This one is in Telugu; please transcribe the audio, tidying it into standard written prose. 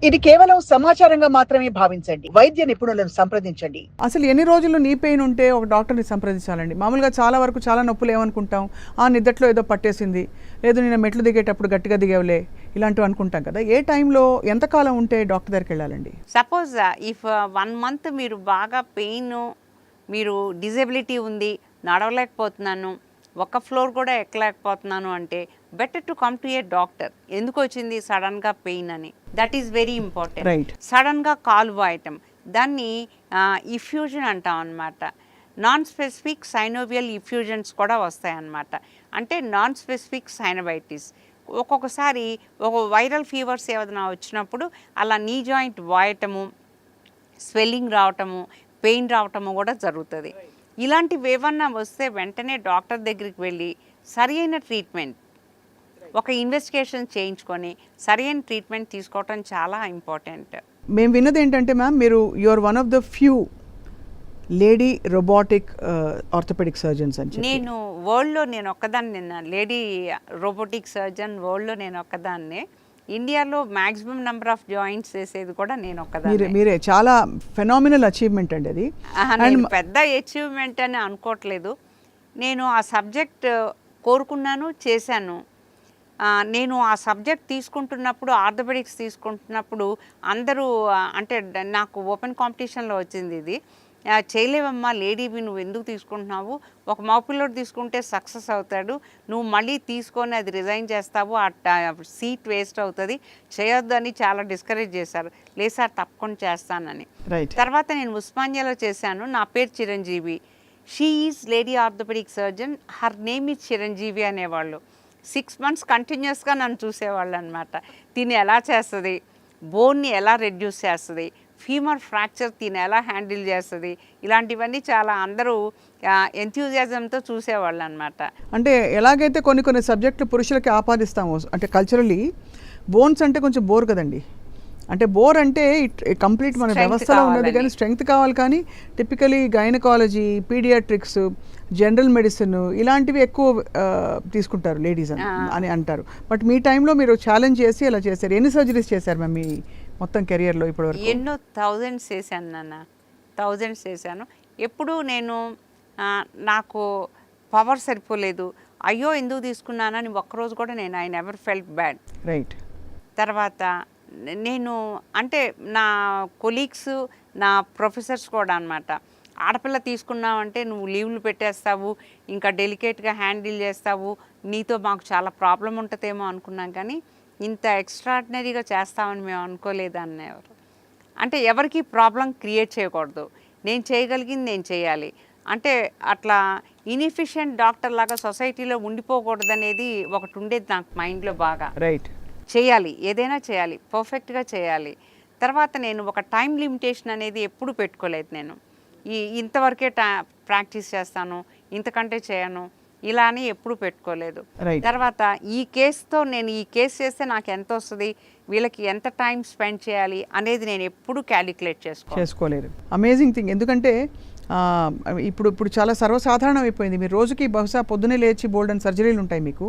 ఇది కేవలం సమాచారంగా మాత్రమే భావించండి. వైద్య నిపుణులను సంప్రదించండి. అసలు ఎన్ని రోజులు నీ పెయిన్ ఉంటే ఒక డాక్టర్ని సంప్రదించాలండి? మామూలుగా చాలా వరకు చాలా నొప్పులు ఏమనుకుంటాం, ఆ నిద్దట్లో ఏదో పట్టేసింది, లేదు నేను మెట్లు దిగేటప్పుడు గట్టిగా దిగేవలే, ఇలాంటివి అనుకుంటాం కదా. ఏ టైంలో ఎంతకాలం ఉంటే డాక్టర్ దగ్గరికి వెళ్ళాలండి? సపోజ్ ఇఫ్ 1 month మీరు బాగా పెయిన్, మీరు డిజబిలిటీ ఉంది, నడవలేకపోతున్నాను, ఒక ఫ్లోర్ కూడా ఎక్కలేకపోతున్నాను అంటే better to come to A doctor. ఎందుకు వచ్చింది సడన్గా పెయిన్ అని, that is very important. Right. సడన్గా కాలు వాయటం, దాన్ని ఇఫ్యూజన్ అంటాం అన్నమాట. నాన్ స్పెసిఫిక్ సైనోవియల్ ఇఫ్యూజన్స్ కూడా వస్తాయన్నమాట. అంటే నాన్ స్పెసిఫిక్ సైనోవైటిస్. ఒక్కొక్కసారి ఒక వైరల్ ఫీవర్స్ ఏదైనా వచ్చినప్పుడు అలా నీ జాయింట్ వాయటము, స్వెల్లింగ్ రావటము, పెయిన్ రావటము కూడా జరుగుతుంది. ఇలాంటివి ఏమన్నా వస్తే వెంటనే డాక్టర్ దగ్గరికి వెళ్ళి సరి అయిన ట్రీట్మెంట్, ఒక ఇన్వెస్టిగేషన్ చేయించుకొని సరి అయిన ట్రీట్మెంట్ తీసుకోవటం చాలా ఇంపార్టెంట్. మేము విన్నది ఏంటంటే మ్యామ్, మీరు you are one of the few lady robotic orthopaedic surgeons అని చెప్పి. నేను వరల్డ్లో నేను ఒక్కదాన్ని, లేడీ రోబోటిక్ సర్జన్ వరల్డ్లో నేను ఒక్కదాన్నే. ఇండియాలో మ్యాక్సిమం నెంబర్ ఆఫ్ జాయింట్స్ చేసేది కూడా నేను ఒక్కదాన్ని. మీరే చాలా ఫెనామినల్ అచీవ్మెంట్ అండి అది. నేను పెద్ద అచీవ్మెంట్ అని అనుకోవట్లేదు. నేను ఆ సబ్జెక్ట్ కోరుకున్నాను, చేశాను. నేను ఆ సబ్జెక్ట్ తీసుకుంటున్నప్పుడు, ఆర్థోపెడిక్స్ తీసుకుంటున్నప్పుడు అందరూ అంటే నాకు ఓపెన్ కాంపిటీషన్లో వచ్చింది ఇది, చేయలేవమ్మా లేడీవి, నువ్వు ఎందుకు తీసుకుంటున్నావు, ఒక మగపిల్లోడు తీసుకుంటే సక్సెస్ అవుతాడు, నువ్వు మళ్ళీ తీసుకొని అది రిజైన్ చేస్తావు, ఆ సీట్ వేస్ట్ అవుతుంది, చేయొద్దని చాలా డిస్కరేజ్ చేశారు. లేదు సార్ తప్పకుండా చేస్తానని. తర్వాత నేను ఉస్మానియాలో చేశాను. నా పేరు Chiranjeevi. She is lady orthopaedic surgeon, her name is Chiranjeevi అనేవాళ్ళు. 6 months కంటిన్యూస్గా నన్ను చూసేవాళ్ళు అనమాట. తిని ఎలా చేస్తుంది, బోన్ని ఎలా రెడ్యూస్ చేస్తుంది, ఫీమర్ ఫ్రాక్చర్ తిని ఎలా హ్యాండిల్ చేస్తుంది, ఇలాంటివన్నీ చాలా అందరూ ఎంథ్యూజియాజంతో చూసేవాళ్ళు అనమాట. అంటే ఎలాగైతే కొన్ని సబ్జెక్టులు పురుషులకి ఆపాదిస్తాము, అంటే కల్చరలీ బోన్స్ అంటే కొంచెం బోర్ కదండి. అంటే బోర్ అంటే కంప్లీట్ మన వ్యవస్థలో ఉన్నది, కానీ స్ట్రెంగ్త్ కావాలి. కానీ typically gynaecology, paediatrics, general medicine ఇలాంటివి ఎక్కువ తీసుకుంటారు లేడీస్ అని అంటారు. బట్ మీ టైంలో మీరు ఛాలెంజ్ చేసి అలా చేశారు. ఎన్ని సర్జరీస్ చేశారు మ్యామ్ మీ మొత్తం కెరియర్లో ఇప్పటివరకు? ఎన్నో థౌజండ్స్ చేశాను నాన్న, థౌజండ్స్ చేశాను. ఎప్పుడు నేను నాకు పవర్ సరిపోలేదు, అయ్యో ఎందుకు తీసుకున్నానని ఒక్కరోజు కూడా నేను I never felt bad. Right. తర్వాత నేను అంటే నా కొలీగ్స్, నా ప్రొఫెసర్స్ కూడా అనమాట, ఆడపిల్ల తీసుకున్నావంటే నువ్వు లీవ్లు పెట్టేస్తావు, ఇంకా డెలికేట్గా హ్యాండిల్ చేస్తావు, నీతో మాకు చాలా ప్రాబ్లం ఉంటుందేమో అనుకున్నాం, కానీ ఇంత ఎక్స్ట్రాడినరీగా చేస్తామని మేము అనుకోలేదు అన్నవారు. అంటే ఎవరికి ప్రాబ్లం క్రియేట్ చేయకూడదు, నేను చేయగలిగింది నేను చేయాలి. అంటే అట్లా ఇన్ఎఫిషియెంట్ డాక్టర్ లాగా సొసైటీలో ఉండిపోకూడదు అనేది ఒకటి ఉండేది నాకు మైండ్లో బాగా. రైట్. చేయాలి, ఏదైనా చేయాలి, పర్ఫెక్ట్గా చేయాలి. తర్వాత నేను ఒక టైం లిమిటేషన్ అనేది ఎప్పుడు పెట్టుకోలేదు. నేను ఇంతవరకే ప్రాక్టీస్ చేస్తాను, ఇంతకంటే చేయను, ఇలా అని ఎప్పుడు పెట్టుకోలేదు. తర్వాత ఈ కేసుతో నేను ఈ కేసు చేస్తే నాకు ఎంత వస్తుంది, వీళ్ళకి ఎంత టైం స్పెండ్ చేయాలి అనేది నేను ఎప్పుడు క్యాలిక్యులేట్ చేసుకోలేదు. Amazing thing. ఎందుకంటే ఇప్పుడు చాలా సర్వసాధారణం అయిపోయింది. మీరు రోజుకి బహుశా పొద్దునే లేచి బోల్డెన్ సర్జరీలు ఉంటాయి మీకు.